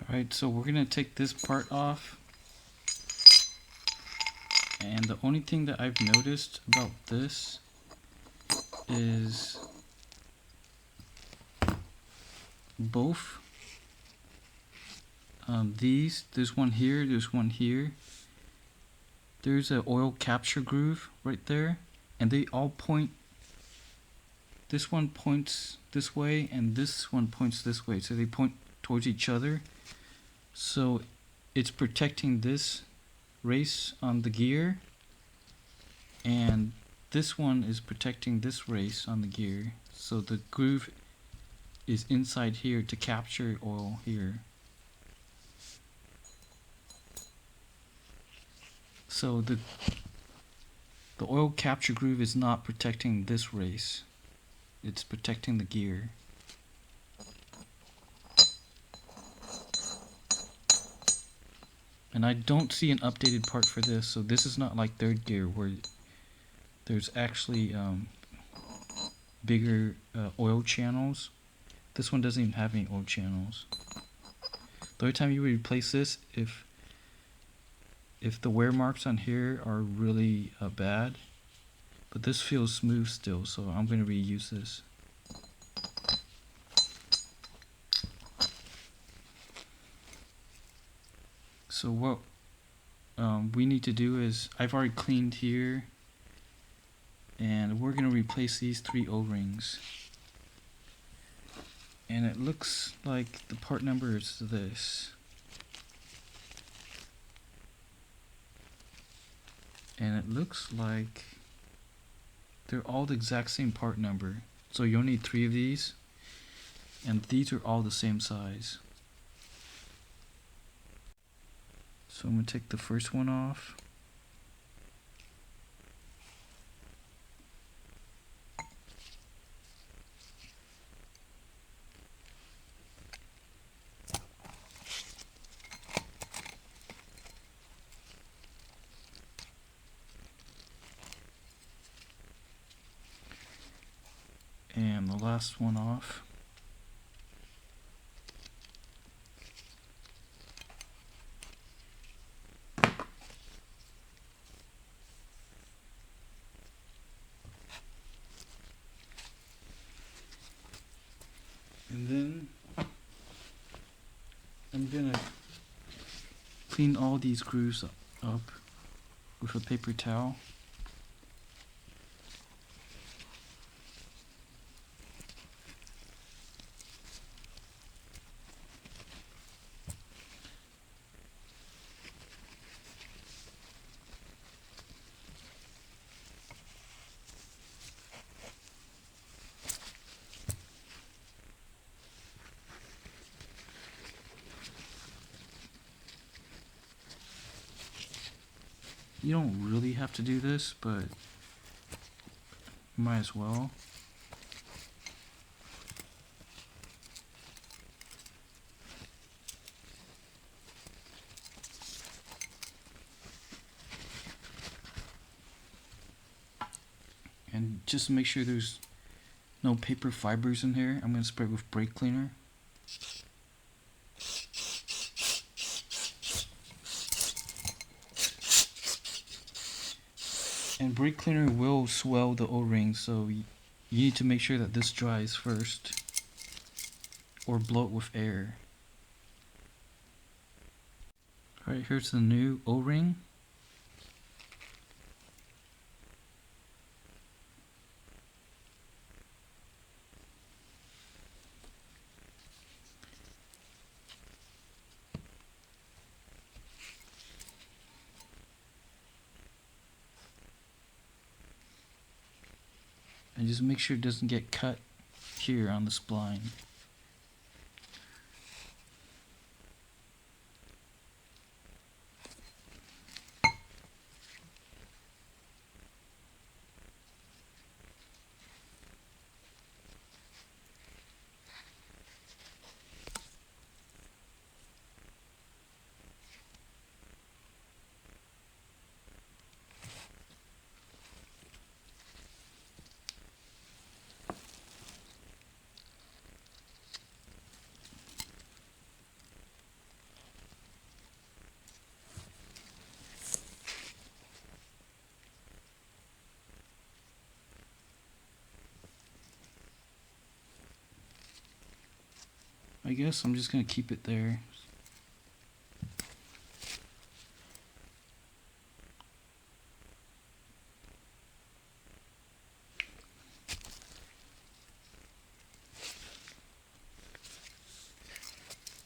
Alright, so we're going to take this part off. And the only thing that I've noticed about this is both there's one here, there's one here. There's an oil capture groove right there, and they all point. This one points this way and this one points this way, so they point towards each other. So it's protecting this race on the gear, and this one is protecting this race on the gear. So the groove is inside here to capture oil here. So the oil capture groove is not protecting this race, it's protecting the gear. And I don't see an updated part for this, so this is not like third gear where there's actually bigger oil channels. This one doesn't even have any oil channels. The only time you would replace this if the wear marks on here are really bad, but this feels smooth still, so I'm going to reuse this. So what we need to do is, I've already cleaned here, and we're going to replace these 3 O-rings. And it looks like the part number is this. And it looks like they're all the exact same part number. So you'll need 3 of these, and these are all the same size. So I'm going to take the first one off. And the last one off. And then I'm gonna clean all these grooves up with a paper towel. You don't really have to do this, but might as well. And just make sure there's no paper fibers in here. I'm going to spray with brake cleaner. And brake cleaner will swell the O-ring, so you need to make sure that this dries first, or blow it with air. Alright, here's the new O-ring. And just make sure it doesn't get cut here on the spline. I guess I'm just gonna keep it there.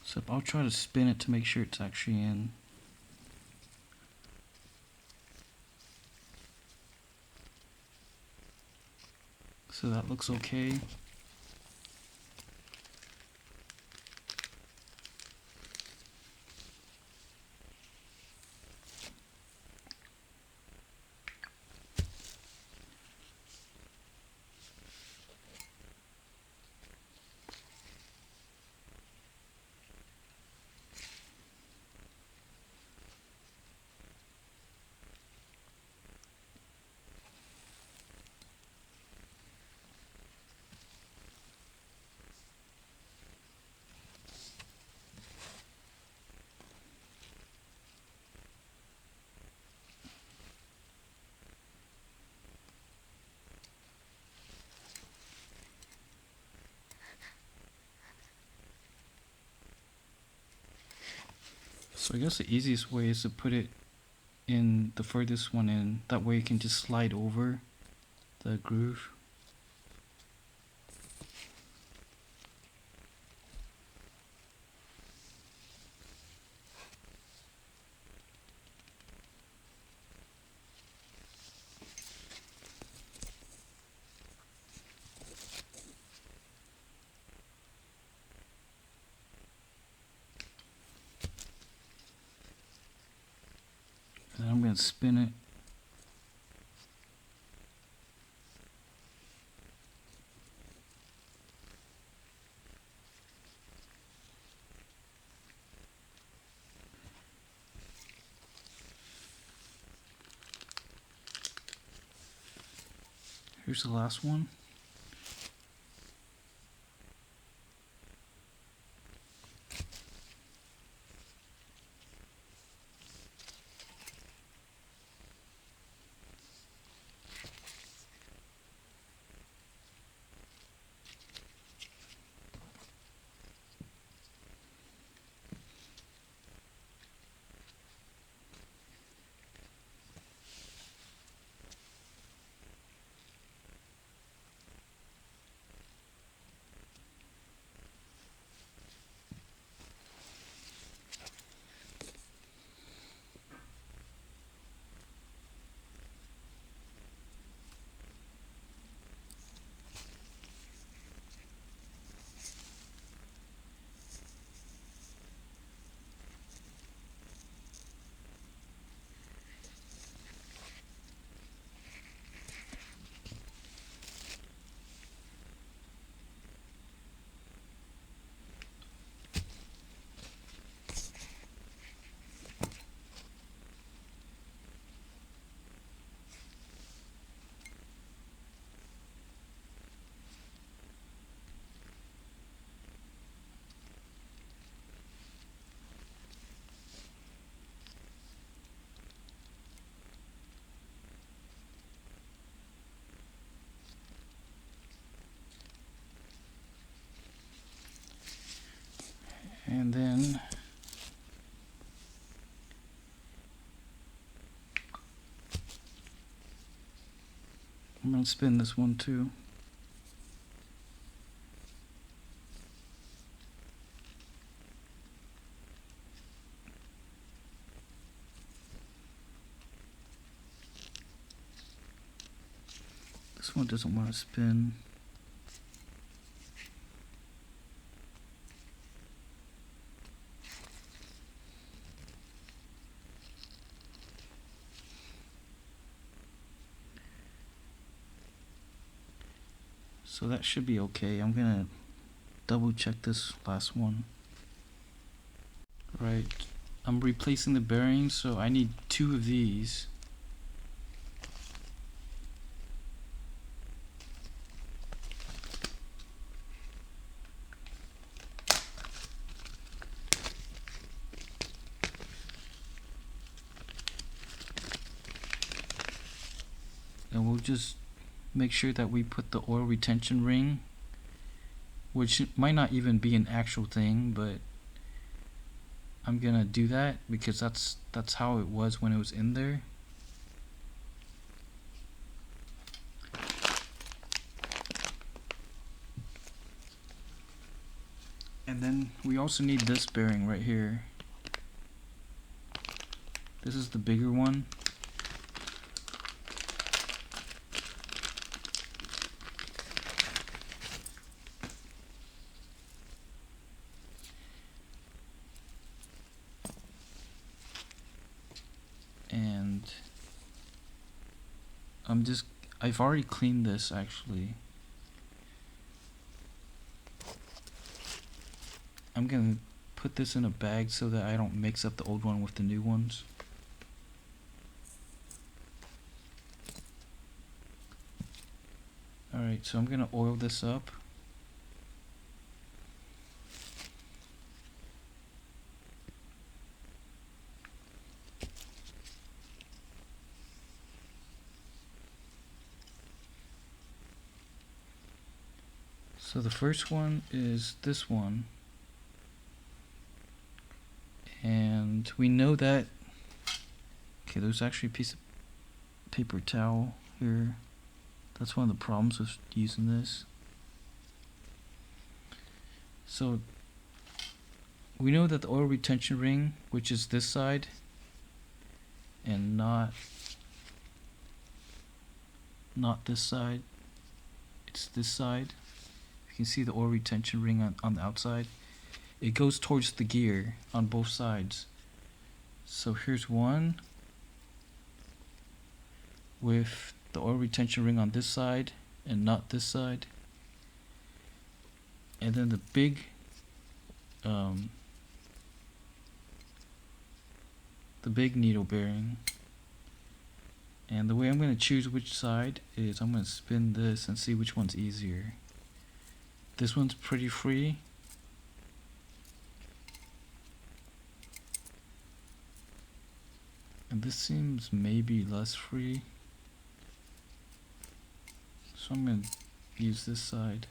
So I'll try to spin it to make sure it's actually in. So that looks okay. So I guess the easiest way is to put it in the furthest one in. That way you can just slide over the groove. And I'm going to spin it. Here's the last one. And then I'm going to spin this one too. This one doesn't want to spin. So that should be okay. I'm gonna double check this last one. Right, I'm replacing the bearings, so I need 2 of these. And we'll just make sure that we put the oil retention ring which might not even be an actual thing, but I'm gonna do that because that's how it was when it was in there. And then we also need this bearing right here. This is the bigger one. And I've already cleaned this actually. I'm gonna put this in a bag so that I don't mix up the old one with the new ones. Alright, so I'm gonna oil this up. So the first one is this one. And we know that, okay, there's actually a piece of paper towel here. That's one of the problems with using this. So we know that the oil retention ring, which is this side and not this side, it's this side. You can see the oil retention ring on the outside. It goes towards the gear on both sides. So here's one with the oil retention ring on this side and not this side. And then the big needle bearing. And the way I'm going to choose which side is I'm going to spin this and see which one's easier. This one's pretty free. And this seems maybe less free. So I'm going to use this side.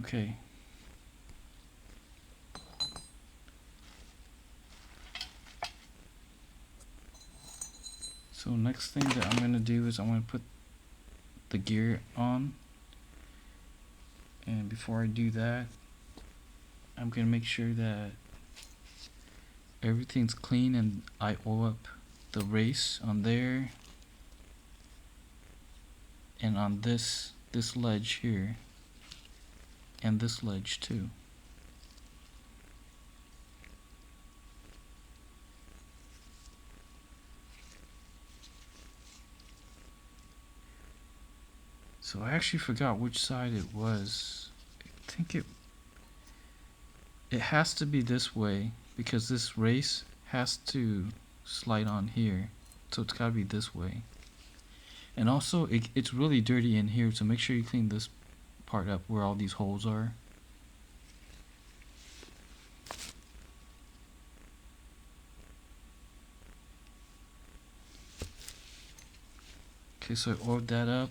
Okay. So next thing that I'm going to do is I'm going to put the gear on. And before I do that, I'm going to make sure that everything's clean and I oil up the race on there and on this ledge here and this ledge too. So I actually forgot which side it was. I think it has to be this way because this race has to slide on here. So it's gotta be this way. And also it's really dirty in here, so make sure you clean this part up where all these holes are. Okay, so I oiled that up.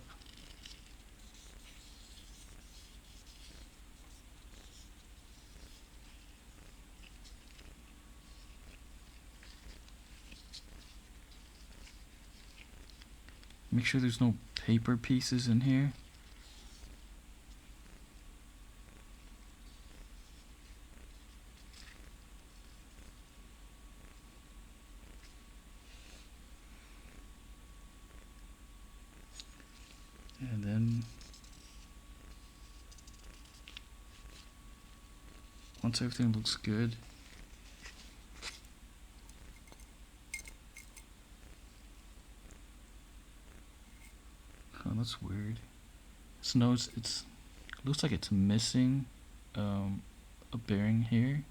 Make sure there's no paper pieces in here. And then once everything looks good, oh, that's weird. It looks like it's missing a bearing here.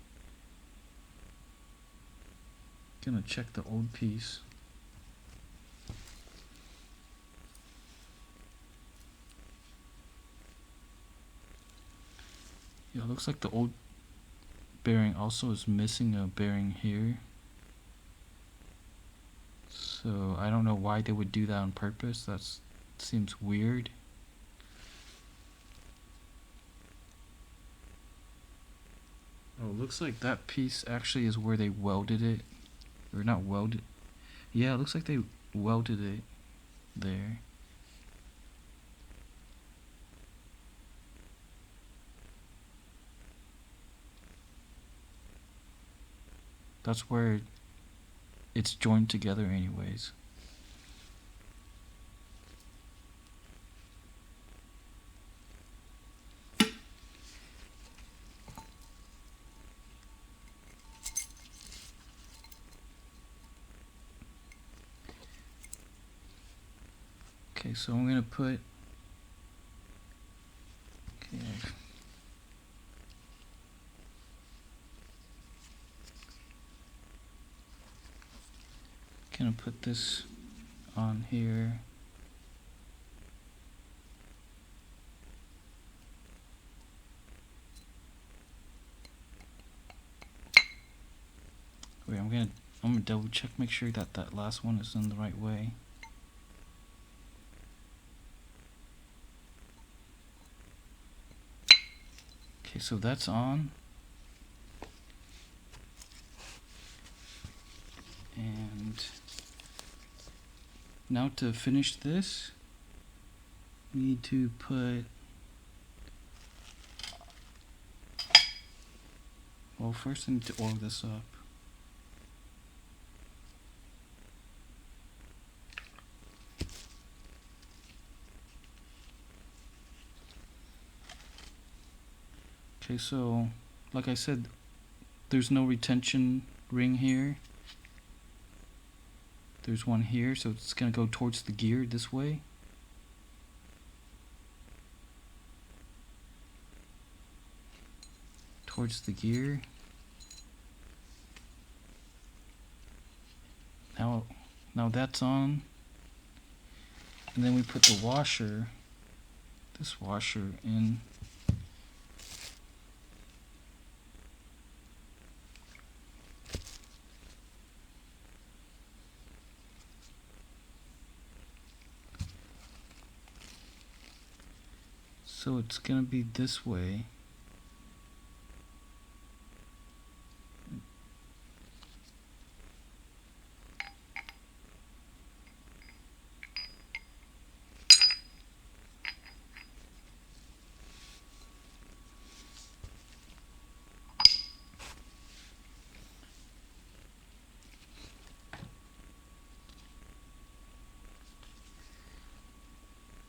Gonna check the old piece. Yeah, it looks like the old bearing also is missing a bearing here. So I don't know why they would do that on purpose. That seems weird. Oh, looks like that piece actually is where they welded it. Or not welded. Yeah, it looks like they welded it there. That's where it's joined together anyways. Okay, so I'm gonna put, okay, gonna put this on here. Wait, I'm gonna double check, make sure that that last one is in the right way. Okay, so that's on. And now to finish this, we need to put, well, first I need to oil this up. Okay, so like I said, there's no retention ring here. There's one here, so it's gonna go towards the gear this way. Towards the gear. Now that's on. And then we put the washer, this washer in. So it's gonna be this way.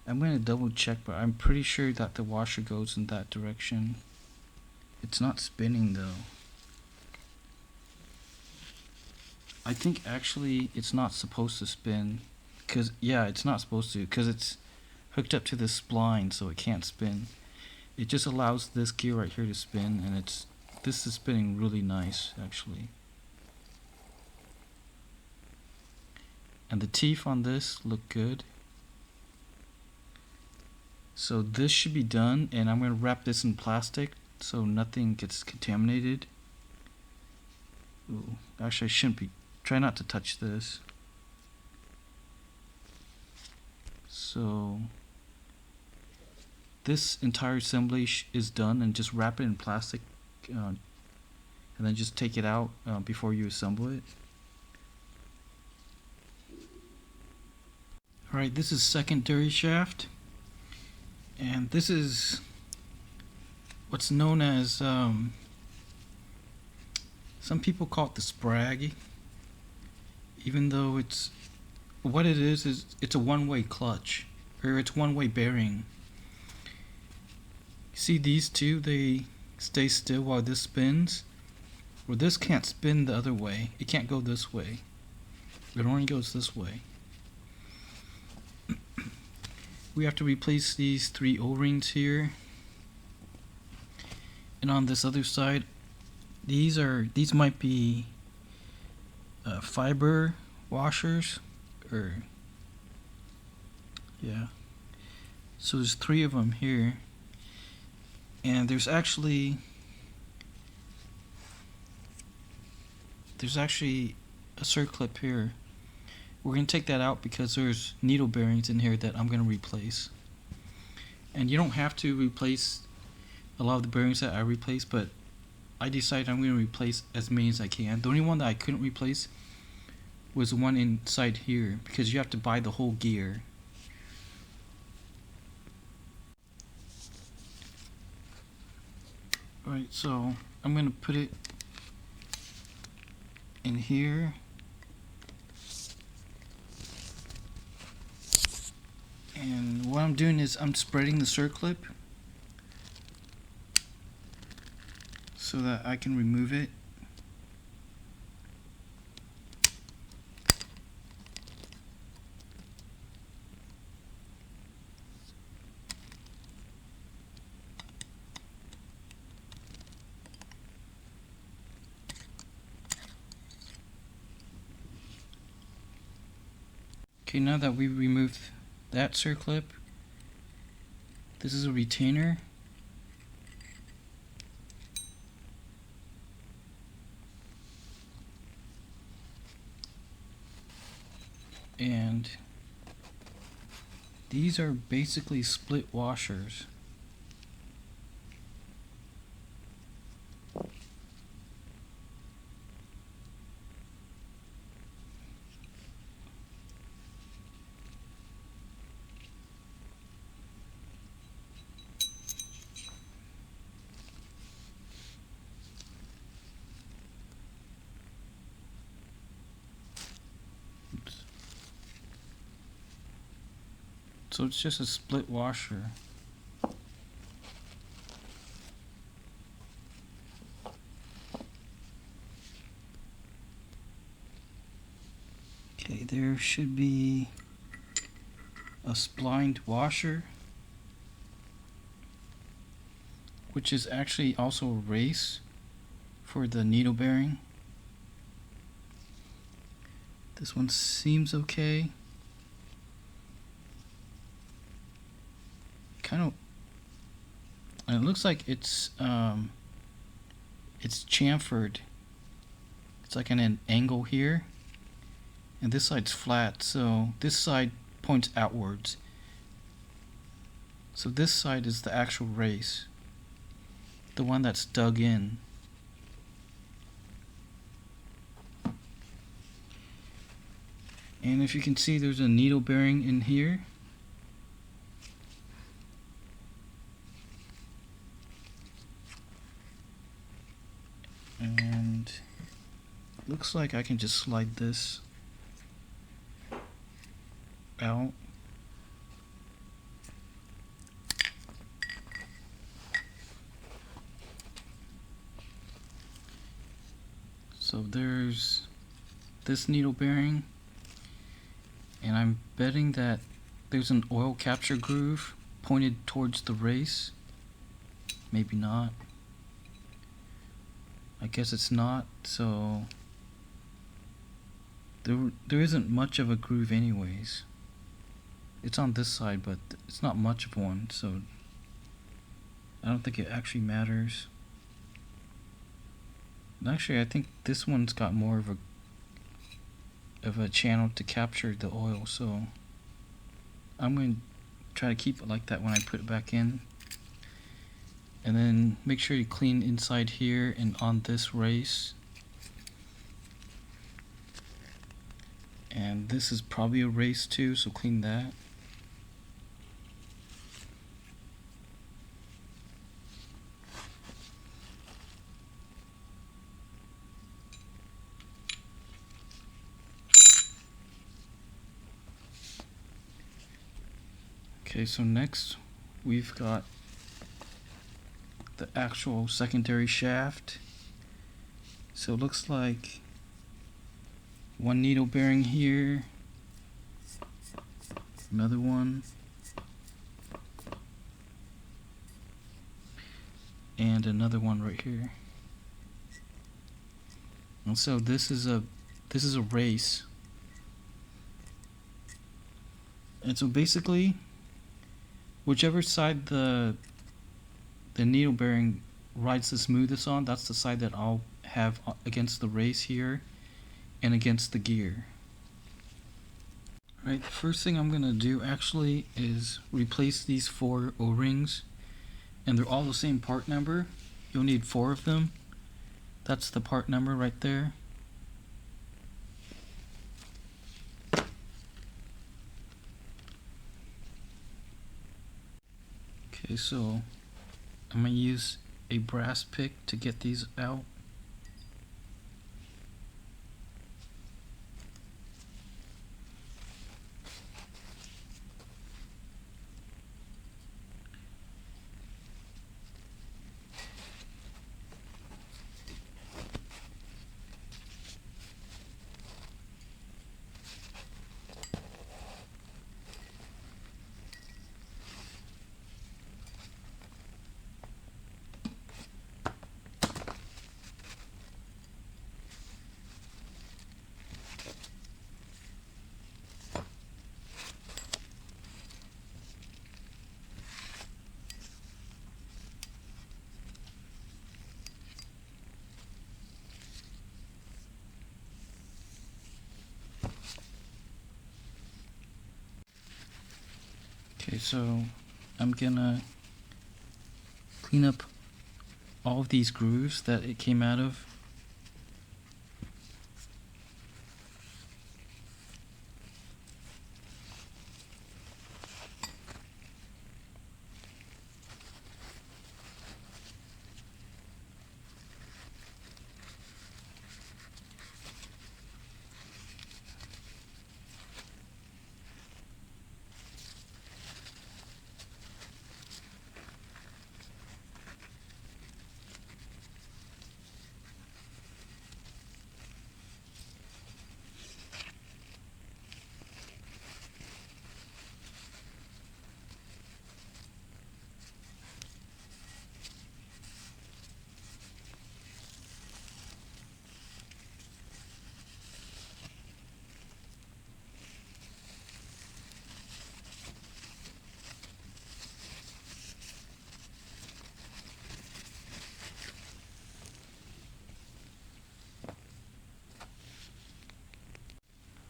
I'm gonna double check, but I'm pretty sure that the washer goes in that direction. It's not spinning though. I think actually it's not supposed to spin, cause yeah, it's not supposed to, cause it's hooked up to this spline, so it can't spin. It just allows this gear right here to spin, and this is spinning really nice actually. And the teeth on this look good. So this should be done, and I'm going to wrap this in plastic so nothing gets contaminated. Ooh, actually I shouldn't be. Try not to touch this. So this entire assembly is done, and just wrap it in plastic and then just take it out before you assemble it. Alright, this is secondary shaft. And this is what's known as, some people call it the sprag, even though what it is it's a one-way clutch, or it's one-way bearing. See these two, they stay still while this spins. Well, this can't spin the other way. It can't go this way. It only goes this way. We have to replace these 3 O-rings here. And on this other side, these might be fiber washers, or yeah. So there's 3 of them here, and there's actually there's actually a circlip here. We're going to take that out because there's needle bearings in here that I'm going to replace. And you don't have to replace a lot of the bearings that I replaced, but I decided I'm going to replace as many as I can. The only one that I couldn't replace was the one inside here because you have to buy the whole gear. Alright, so I'm going to put it in here. And what I'm doing is I'm spreading the circlip so that I can remove it. Okay, now that we removed that circlip, this is a retainer. And these are basically split washers. So it's just a split washer. Okay, there should be a splined washer, which is actually also a race for the needle bearing. This one seems okay. Kind of, and it looks like it's chamfered. It's like an angle here, and this side's flat, so this side points outwards. So this side is the actual race, the one that's dug in. And if you can see, there's a needle bearing in here. And looks like I can just slide this out. So there's this needle bearing, and I'm betting that there's an oil capture groove pointed towards the race. Maybe not. I guess it's not, so there isn't much of a groove anyways. It's on this side, but it's not much of one, so I don't think it actually matters. And actually, I think this one's got more of a channel to capture the oil, so I'm going to try to keep it like that when I put it back in. And then make sure you clean inside here and on this race. And this is probably a race too, so clean that. Okay, so next we've got the actual secondary shaft. So it looks like one needle bearing here, another one, and another one right here. And so this is a race. And so basically, whichever side the needle bearing rides the smoothest on, that's the side that I'll have against the race here and against the gear. Alright, the first thing I'm gonna do actually is replace these 4 O-rings, and they're all the same part number. You'll need 4 of them. That's the part number right there. Okay, so I'm gonna use a brass pick to get these out. Okay, so I'm gonna clean up all of these grooves that it came out of.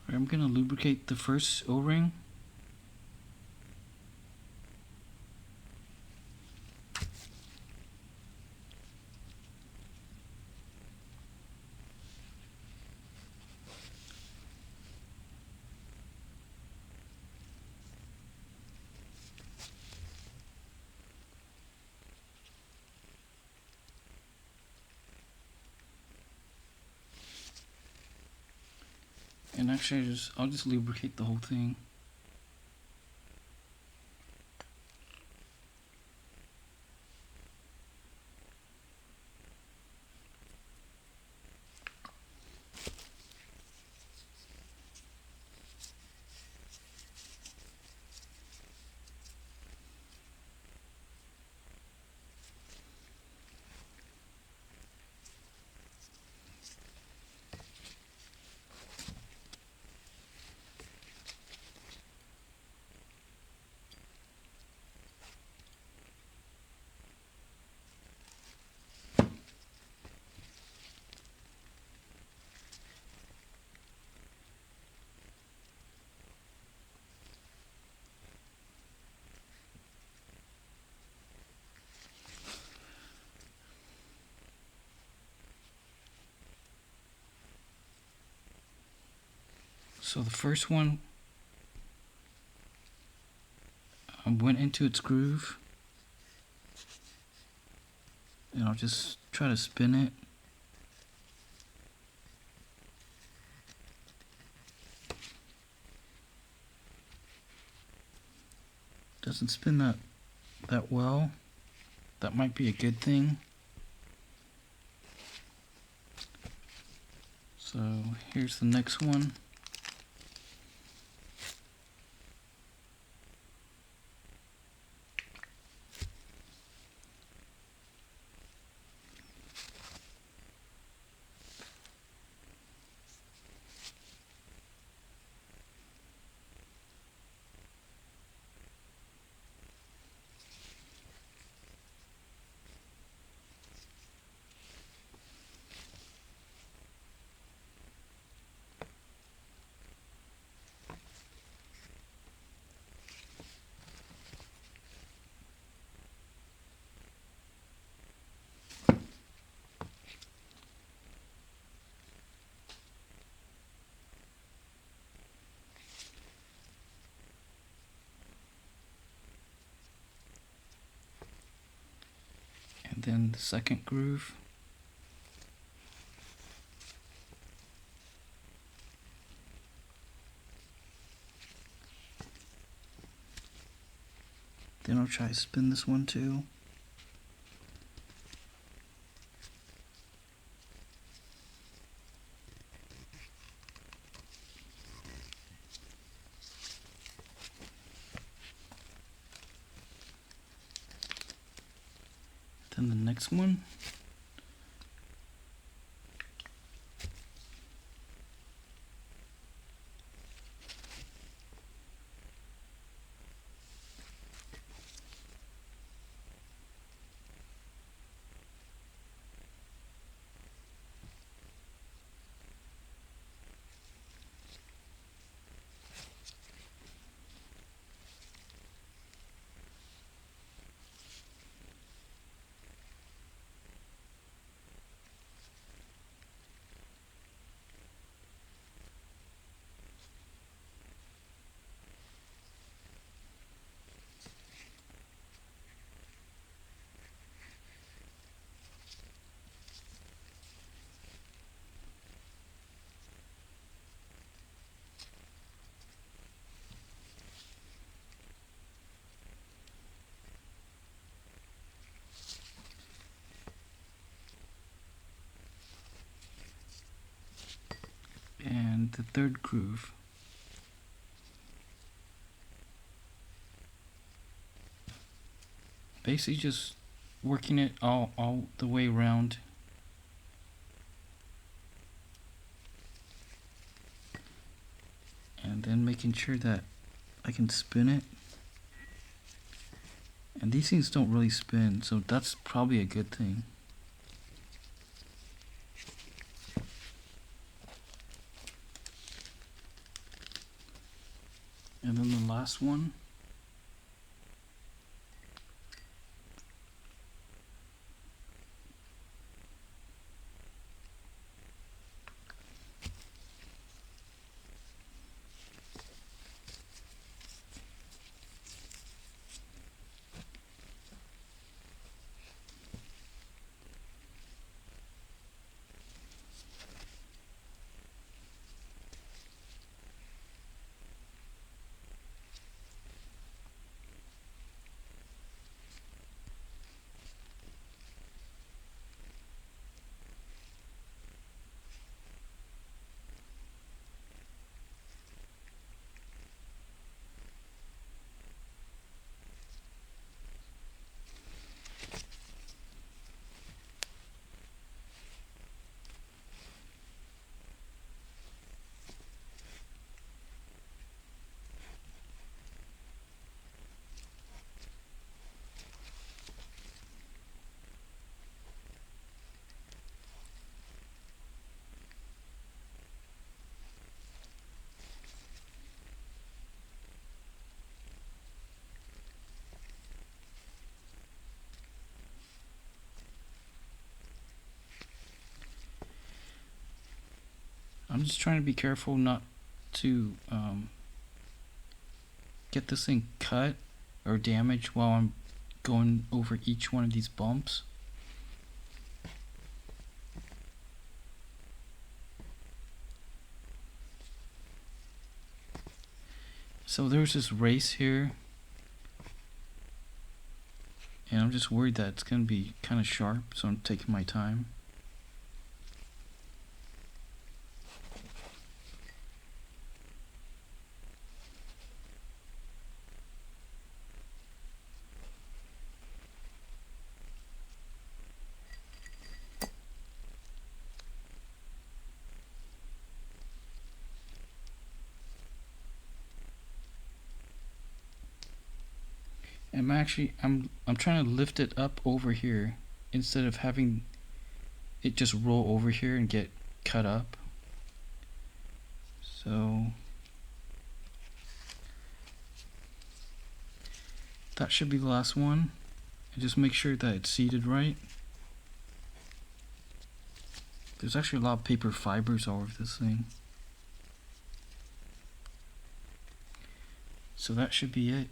I'm gonna lubricate the first O-ring. And actually I'll just lubricate the whole thing. So the first one went into its groove, and I'll just try to spin it. Doesn't spin that well. That might be a good thing. So here's the next one. then the second groove. Then I'll try to spin this one too. Then the next one. And the third groove. Basically just working it all the way around. And then making sure that I can spin it. And these things don't really spin, so that's probably a good thing. And then the last one. I'm just trying to be careful not to get this thing cut or damaged while I'm going over each one of these bumps. So there's this race here, and I'm just worried that it's going to be kind of sharp, so I'm taking my time. I'm trying to lift it up over here instead of having it just roll over here and get cut up. So that should be the last one. And just make sure that it's seated right. There's actually a lot of paper fibers all over this thing. So that should be it.